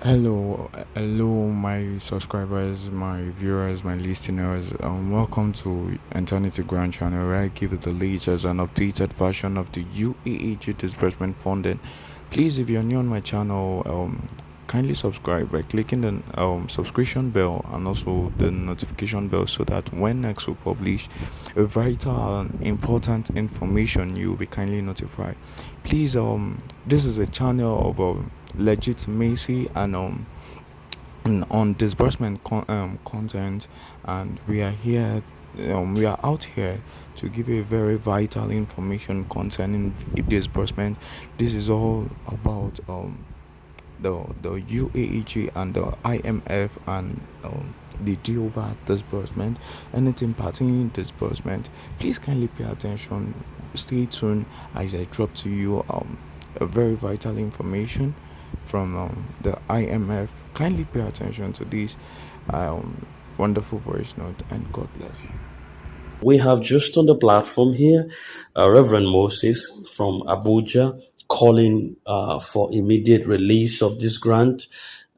Hello, my subscribers, my viewers, my listeners. Welcome to Eternity Grand Channel, where I give you the latest and updated version of the UAAG disbursement funding. Please, if you're new on my channel, kindly subscribe by clicking the subscription bell and also the notification bell, so that when next we publish a vital and important information, you will be kindly notified. Please, this is a channel of legitimacy and on disbursement content, and we are out here to give you very vital information concerning disbursement. This is all about the UAEG and the IMF and the DOVA disbursement, anything pertaining disbursement. Please kindly pay attention. Stay tuned as I drop to you a very vital information from the IMF. Kindly pay attention to this wonderful voice note, and God bless. We have just on the platform here Reverend Moses from Abuja calling for immediate release of this grant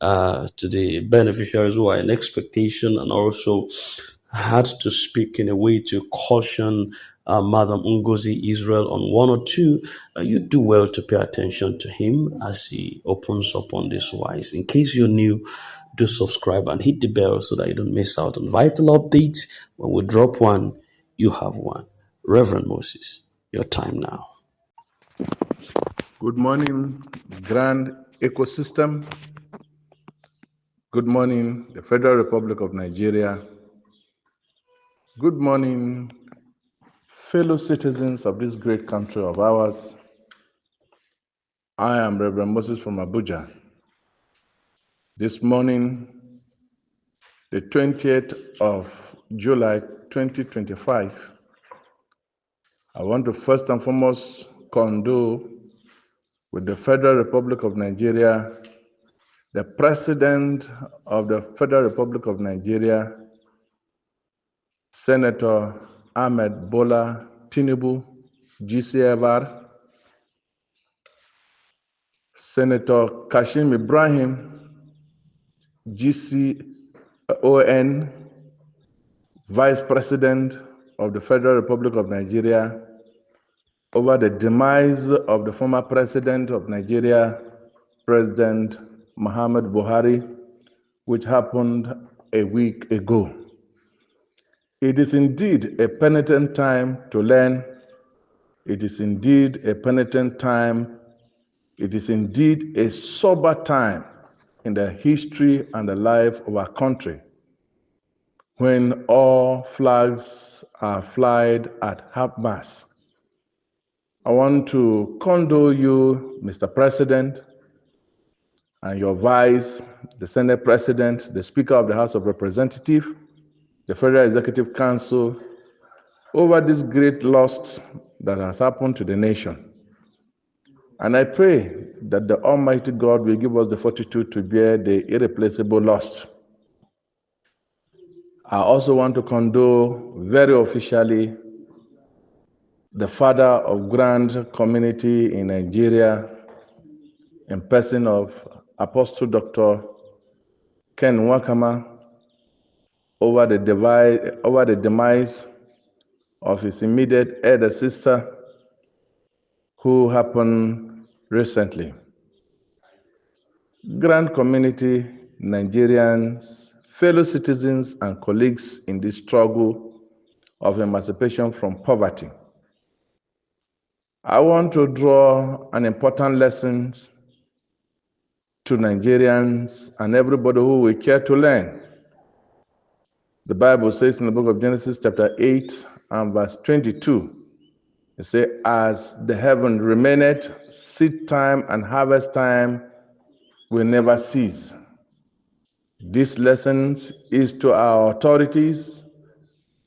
to the beneficiaries who are in expectation, and also had to speak in a way to caution Madam Ngozi Israel on one or two. You do well to pay attention to him as he opens up on this wise. In case you're new, do subscribe and hit the bell so that you don't miss out on vital updates. When we drop one, you have one. Reverend Moses, your time now. Good morning, Grand Ecosystem. Good morning, the Federal Republic of Nigeria. Good morning, fellow citizens of this great country of ours. I am Reverend Moses from Abuja. This morning, the 20th of July 2025, I want to first and foremost condole with the Federal Republic of Nigeria, the President of the Federal Republic of Nigeria, Senator Ahmed Bola Tinubu, GCFR, Senator Kashim Ibrahim, GCON, Vice President of the Federal Republic of Nigeria, over the demise of the former President of Nigeria, President Muhammad Buhari, which happened a week ago. It is indeed a penitent time to learn. It is indeed a penitent time. It is indeed a sober time in the history and the life of our country, when all flags are flied at half-mast. I want to condole you, Mr. President, and your Vice, the Senate President, the Speaker of the House of Representatives, the Federal Executive Council, over this great loss that has happened to the nation. And I pray that the Almighty God will give us the fortitude to bear the irreplaceable loss. I also want to condole very officially the father of Grand Community in Nigeria, in person of Apostle Dr. Ken Wakama, over the demise of his immediate elder sister, who happened recently. Grand Community, Nigerians, fellow citizens and colleagues in this struggle of emancipation from poverty, I want to draw an important lesson to Nigerians and everybody who will care to learn. The Bible says in the book of Genesis chapter 8 and verse 22, it says, as the heaven remaineth, seed time and harvest time will never cease. This lesson is to our authorities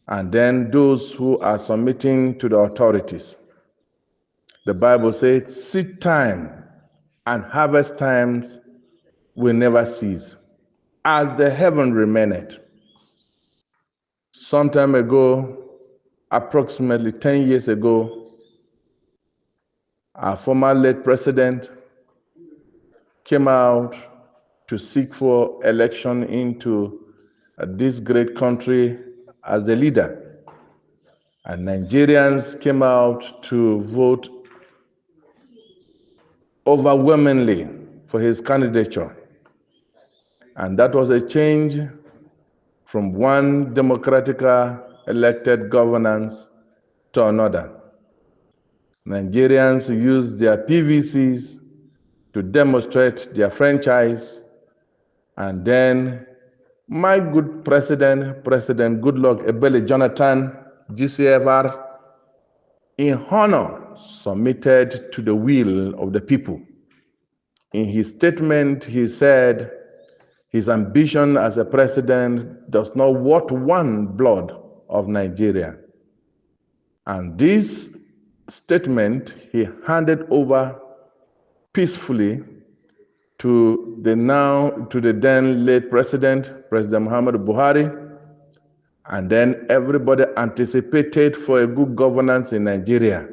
and then those who are submitting to the authorities. The Bible says seed time and harvest times will never cease, as the heaven remaineth. Some time ago, approximately 10 years ago, our former late president came out to seek for election into this great country as the leader. And Nigerians came out to vote overwhelmingly for his candidature. And that was a change from one democratic elected governance to another. Nigerians used their PVCs to demonstrate their franchise, and then my good President Goodluck Ebele Jonathan, GCFR, in honor submitted to the will of the people. In his statement, he said his ambition as a president does not want one blood of Nigeria. And this statement he handed over peacefully to the then late President Muhammadu Buhari, and then everybody anticipated for a good governance in Nigeria.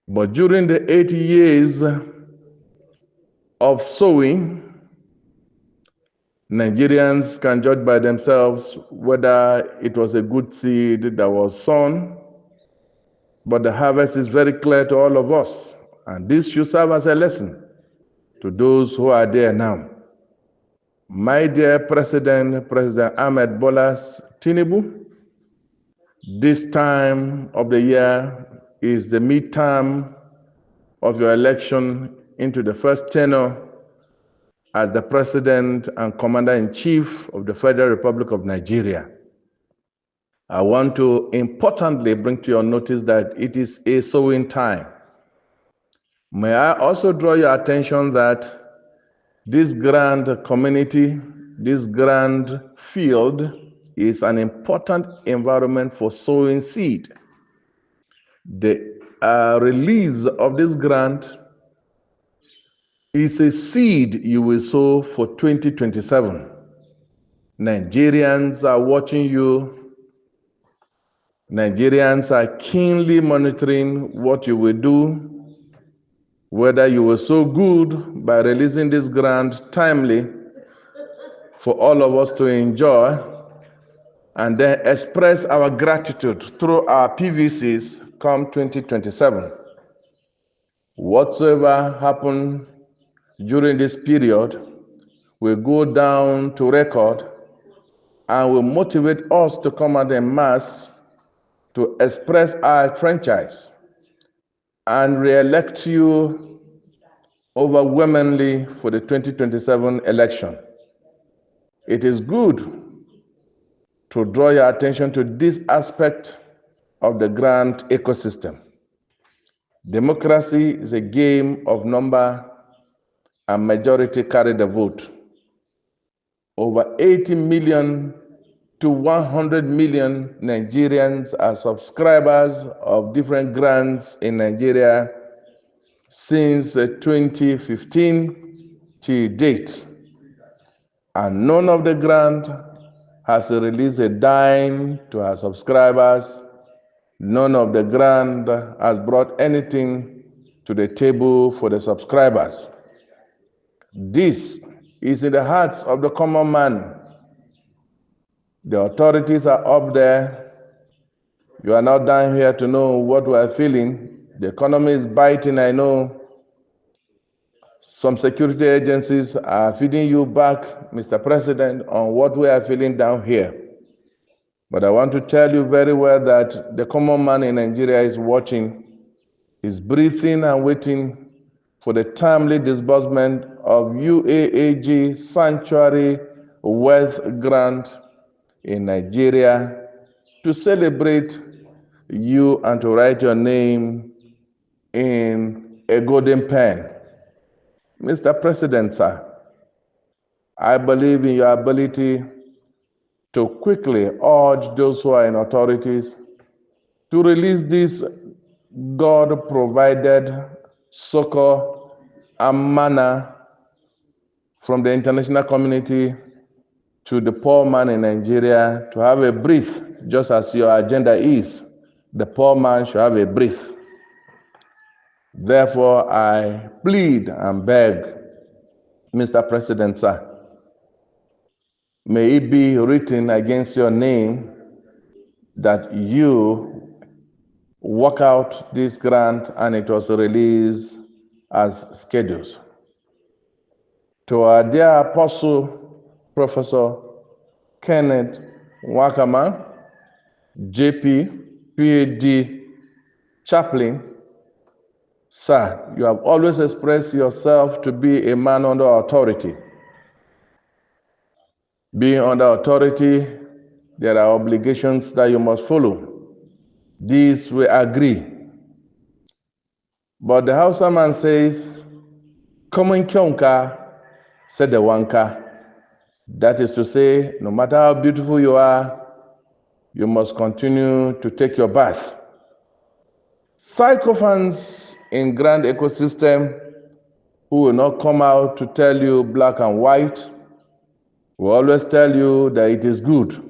But during the 8 years of sowing, Nigerians can judge by themselves whether it was a good seed that was sown, but the harvest is very clear to all of us, and this should serve as a lesson to those who are there now. My dear President Ahmed Bola Tinubu, this time of the year is the midterm of your election into the first tenure as the President and Commander-in-Chief of the Federal Republic of Nigeria. I want to importantly bring to your notice that it is a sowing time. May I also draw your attention that this grand community, this grand field is an important environment for sowing seed. The release of this grant is a seed you will sow for 2027. Nigerians are watching you. Nigerians are keenly monitoring what you will do, whether you were so good by releasing this grant timely for all of us to enjoy, and then express our gratitude through our PVCs come 2027. Whatsoever happened during this period will go down to record and will motivate us to come out en masse to express our franchise and re-elect you overwhelmingly for the 2027 election. It is good to draw your attention to this aspect of the grant ecosystem. Democracy is a game of number and majority carry the vote. Over 80 million to 100 million Nigerians are subscribers of different grants in Nigeria since 2015 to date. And none of the grant has released a dime to our subscribers. None of the grant has brought anything to the table for the subscribers. This is in the hearts of the common man. The authorities are up there. You are not down here to know what we are feeling. The economy is biting, I know. Some security agencies are feeding you back, Mr. President, on what we are feeling down here. But I want to tell you very well that the common man in Nigeria is watching, is breathing and waiting for the timely disbursement of UAAG Sanctuary Wealth Grant in Nigeria to celebrate you and to write your name in a golden pen. Mr. President, sir, I believe in your ability to quickly urge those who are in authorities to release this God-provided succor and manna from the international community to the poor man in Nigeria to have a breath, just as your agenda is. The poor man should have a breath. Therefore, I plead and beg Mr. President, sir. May it be written against your name that you work out this grant and it was released as scheduled. To our dear Apostle, Professor Kenneth Wakama, JP, PhD, chaplain, sir, you have always expressed yourself to be a man under authority. Being under authority, there are obligations that you must follow. These we agree. But the Hausa man says, "Common kyonka," said the Wanka. That is to say, no matter how beautiful you are, you must continue to take your bath. Sycophants in grand ecosystem who will not come out to tell you black and white will always tell you that it is good.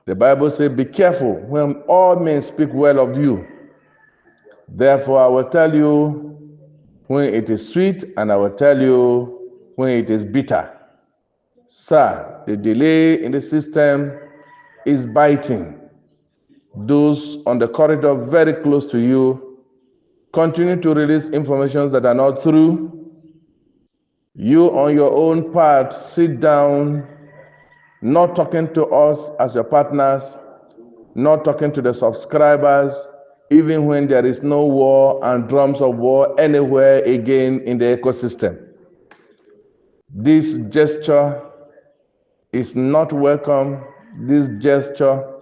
The Bible says, be careful when all men speak well of you. Therefore, I will tell you when it is sweet, and I will tell you when it is bitter. Sir, the delay in the system is biting. Those on the corridor very close to you continue to release information that are not true. You on your own part sit down, not talking to us as your partners, not talking to the subscribers, even when there is no war and drums of war anywhere again in the ecosystem. This gesture is not welcome. This gesture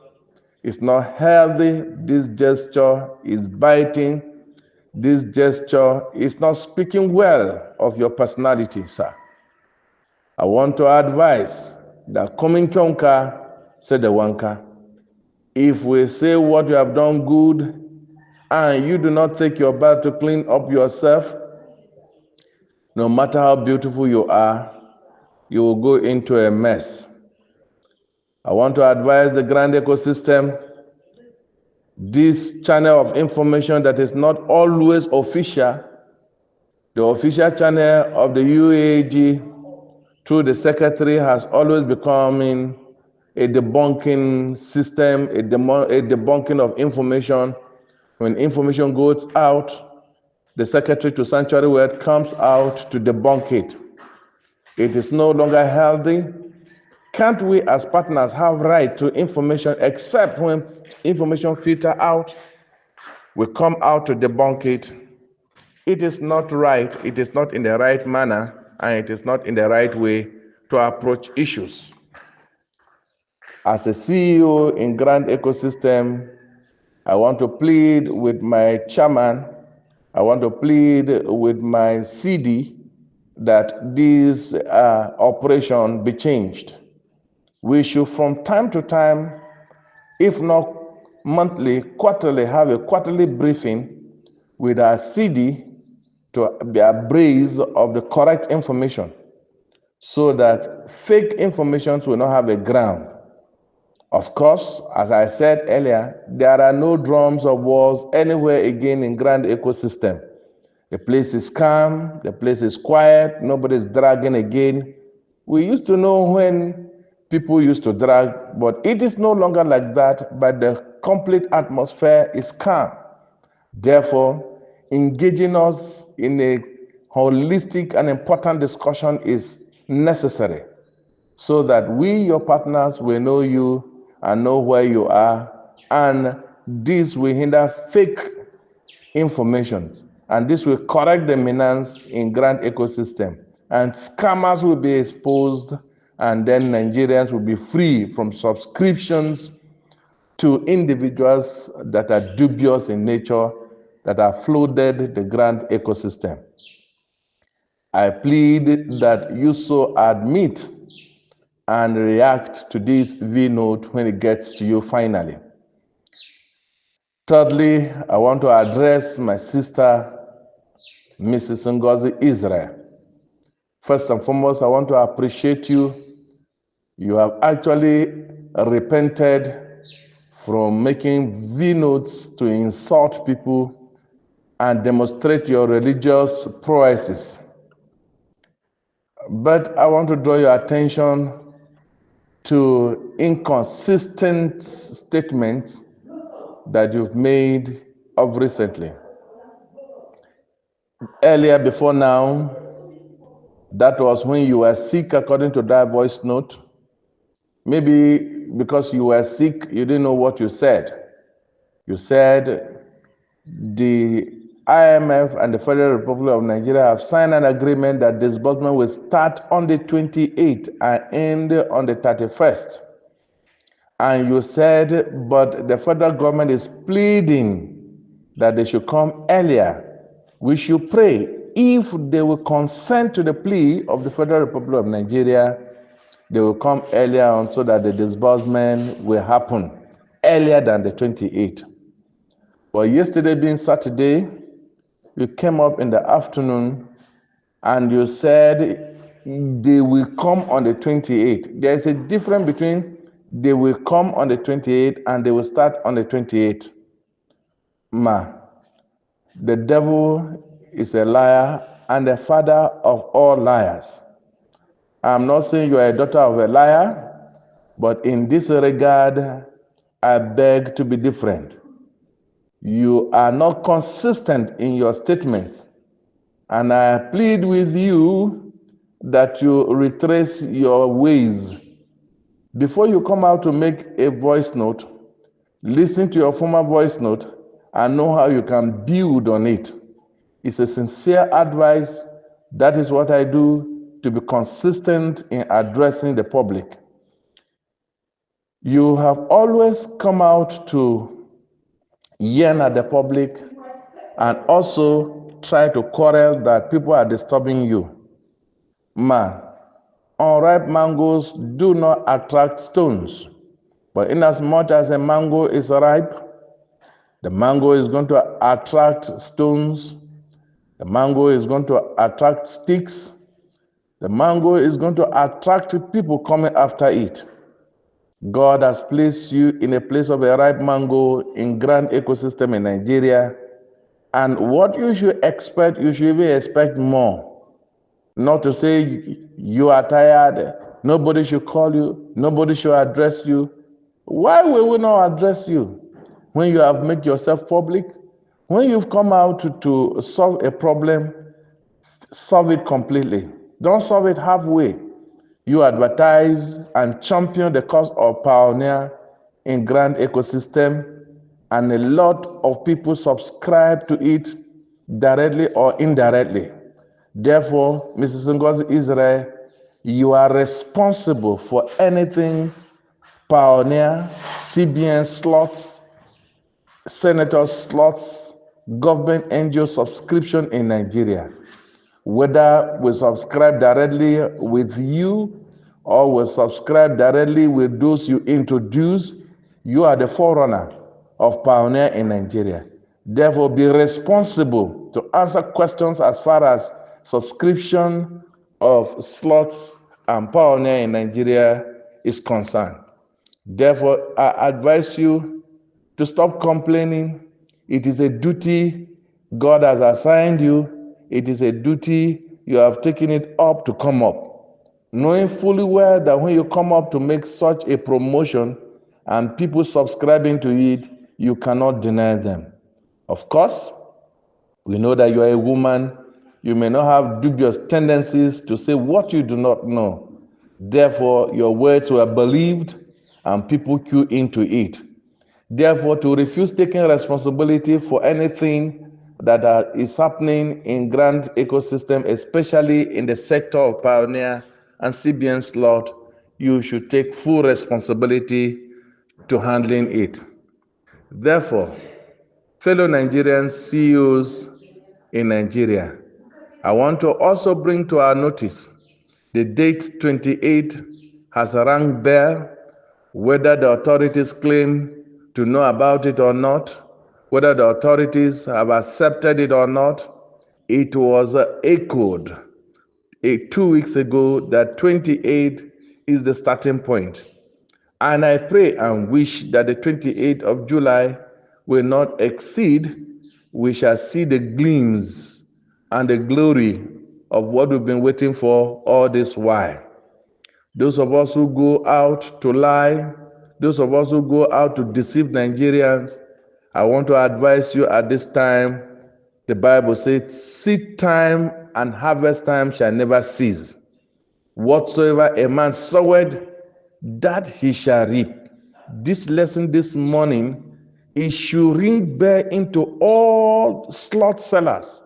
is not healthy. This gesture is biting. This gesture is not speaking well of your personality, sir. I want to advise that coming kyonka, said the Wanka. If we say what you have done good and you do not take your bath to clean up yourself, no matter how beautiful you are, you will go into a mess. I want to advise the grand ecosystem, this channel of information that is not always official, the official channel of the UAG through the secretary has always become a debunking system, a debunking of information. When information goes out, the secretary to Sanctuary Word comes out to debunk it. It is no longer healthy. Can't we as partners have right to information except when information filter out? We come out to debunk it. It is not right, it is not in the right manner, and it is not in the right way to approach issues. As a CEO in Grand Ecosystem, I want to plead with my chairman, I want to plead with my CD that this operation be changed. We should from time to time, if not monthly, quarterly, have a quarterly briefing with our CD to be abreast of the correct information so that fake information will not have a ground. Of course, as I said earlier, there are no drums or wars anywhere again in Grand Ecosystem. The place is calm, the place is quiet, nobody's dragging again. We used to know when people used to drag, but it is no longer like that, but the complete atmosphere is calm. Therefore, engaging us in a holistic and important discussion is necessary so that we, your partners, will know you and know where you are, and this will hinder fake information, and this will correct the menace in Grand Ecosystem, and scammers will be exposed, and then Nigerians will be free from subscriptions to individuals that are dubious in nature, that have flooded the Grand Ecosystem. I plead that you so admit and react to this V-note when it gets to you finally. Thirdly, I want to address my sister, Mrs. Ngozi Israel. First and foremost, I want to appreciate you. You have actually repented from making V-notes to insult people and demonstrate your religious prowesses. But I want to draw your attention to inconsistent statements that you've made of recently. Earlier, before now, that was when you were sick, according to that voice note. Maybe because you were sick, you didn't know what you said. You said the IMF and the Federal Republic of Nigeria have signed an agreement that disbursement will start on the 28th and end on the 31st. And you said, but the federal government is pleading that they should come earlier. We should pray. If they will consent to the plea of the Federal Republic of Nigeria, they will come earlier on so that the disbursement will happen earlier than the 28th. But yesterday being Saturday, you came up in the afternoon and you said they will come on the 28th. There's a difference between they will come on the 28th and they will start on the 28th. The devil is a liar and the father of all liars. I'm not saying you are a daughter of a liar, but in this regard, I beg to be different. You are not consistent in your statements, and I plead with you that you retrace your ways. Before you come out to make a voice note, listen to your former voice note and know how you can build on it. It's a sincere advice. That is what I do, to be consistent in addressing the public. You have always come out to yearn at the public and also try to quarrel that people are disturbing you. Unripe mangoes do not attract stones, but inasmuch as a mango is ripe, the mango is going to attract stones, the mango is going to attract sticks, the mango is going to attract people coming after it. God has placed you in a place of a ripe mango in Grand Ecosystem in Nigeria. And what you should expect, you should even expect more. Not to say you are tired, nobody should call you, nobody should address you. Why will we not address you when you have made yourself public? When you've come out to solve a problem, solve it completely. Don't solve it halfway. You advertise and champion the cause of Pioneer in Grand Ecosystem, and a lot of people subscribe to it directly or indirectly. Therefore, Mrs. Ngozi Israel, you are responsible for anything Pioneer, CBN slots, senator slots, government NGO subscription in Nigeria. Whether we subscribe directly with you or we subscribe directly with those you introduce, you are the forerunner of Pioneer in Nigeria. Therefore, be responsible to answer questions as far as subscription of slots and Pioneer in Nigeria is concerned. Therefore, I advise you to stop complaining. It is a duty God has assigned you. It is a duty you have taken it up to come up, knowing fully well that when you come up to make such a promotion and people subscribing to it, you cannot deny them. Of course, we know that you are a woman. You may not have dubious tendencies to say what you do not know. Therefore, your words were believed and people queue into it. Therefore, to refuse taking responsibility for anything that is happening in Grand Ecosystem, especially in the sector of Pioneer and CBN slot, you should take full responsibility to handling it. Therefore, fellow Nigerian CEOs in Nigeria, I want to also bring to our notice the date 28 has rang bell, whether the authorities claim to know about it or not, whether the authorities have accepted it or not. It was echoed 2 weeks ago that 28 is the starting point. And I pray and wish that the 28th of July will not exceed. We shall see the gleams and the glory of what we've been waiting for all this while. Those of us who go out to lie, those of us who go out to deceive Nigerians, I want to advise you at this time. The Bible says, seed time and harvest time shall never cease. Whatsoever a man soweth, that he shall reap. This lesson this morning, it should ring bell into all slot sellers.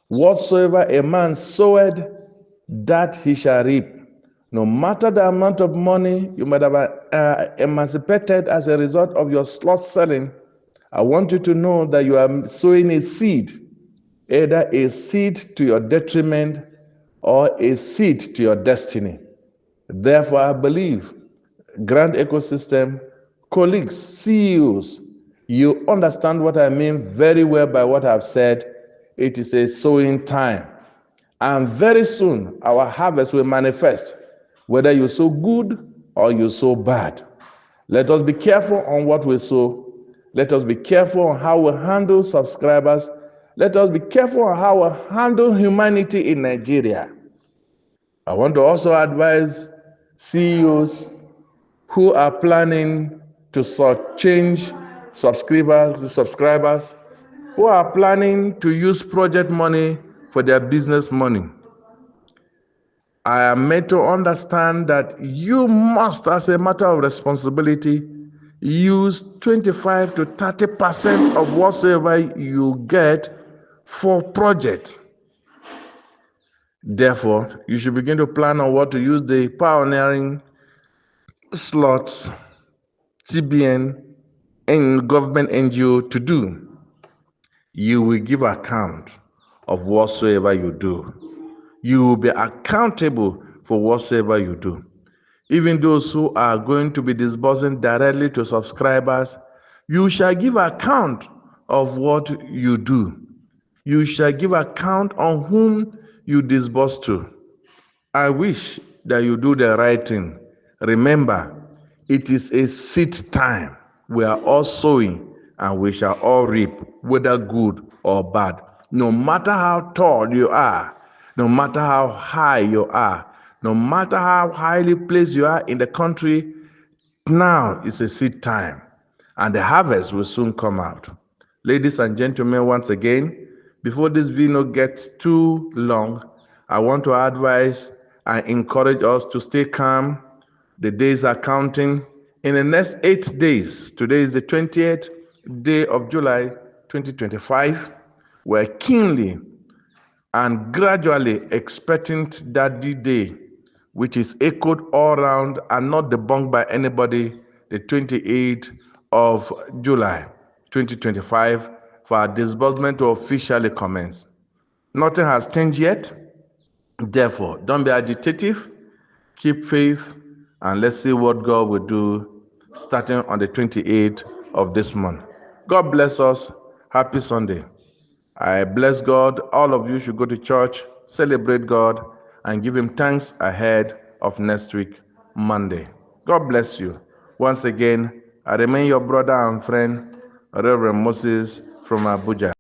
Whatsoever a man soweth, that he shall reap. No matter the amount of money you might have emancipated as a result of your slot selling, I want you to know that you are sowing a seed, either a seed to your detriment or a seed to your destiny. Therefore, I believe, Grand Ecosystem, colleagues, CEOs, you understand what I mean very well by what I've said. It is a sowing time. And very soon, our harvest will manifest, whether you sow good or you sow bad. Let us be careful on what we sow. Let us be careful on how we handle subscribers. Let us be careful on how we handle humanity in Nigeria. I want to also advise CEOs who are planning to change subscribers, who are planning to use project money for their business money. I am made to understand that you must, as a matter of responsibility, use 25 to 30% of whatsoever you get for project. Therefore, you should begin to plan on what to use the pioneering slots, CBN, and government NGO to do. You will give account of whatsoever you do. You will be accountable for whatsoever you do. Even those who are going to be disbursing directly to subscribers, you shall give account of what you do. You shall give account on whom you disburse to. I wish that you do the right thing. Remember, it is a seed time. We are all sowing and we shall all reap, whether good or bad. No matter how tall you are, no matter how high you are, no matter how highly placed you are in the country, now is a seed time and the harvest will soon come out. Ladies and gentlemen, once again, before this video gets too long, I want to advise and encourage us to stay calm. The days are counting. In the next 8 days, today is the 20th day of July 2025, we're keenly and gradually expecting that day, which is echoed all around and not debunked by anybody, the 28th of July 2025, for our disbursement to officially commence. Nothing has changed yet. Therefore, don't be agitative, keep faith, and let's see what God will do starting on the 28th of this month. God bless us. Happy Sunday. I bless God. All of you should go to church, celebrate God, and give Him thanks ahead of next week, Monday. God bless you. Once again, I remain your brother and friend, Reverend Moses from Abuja.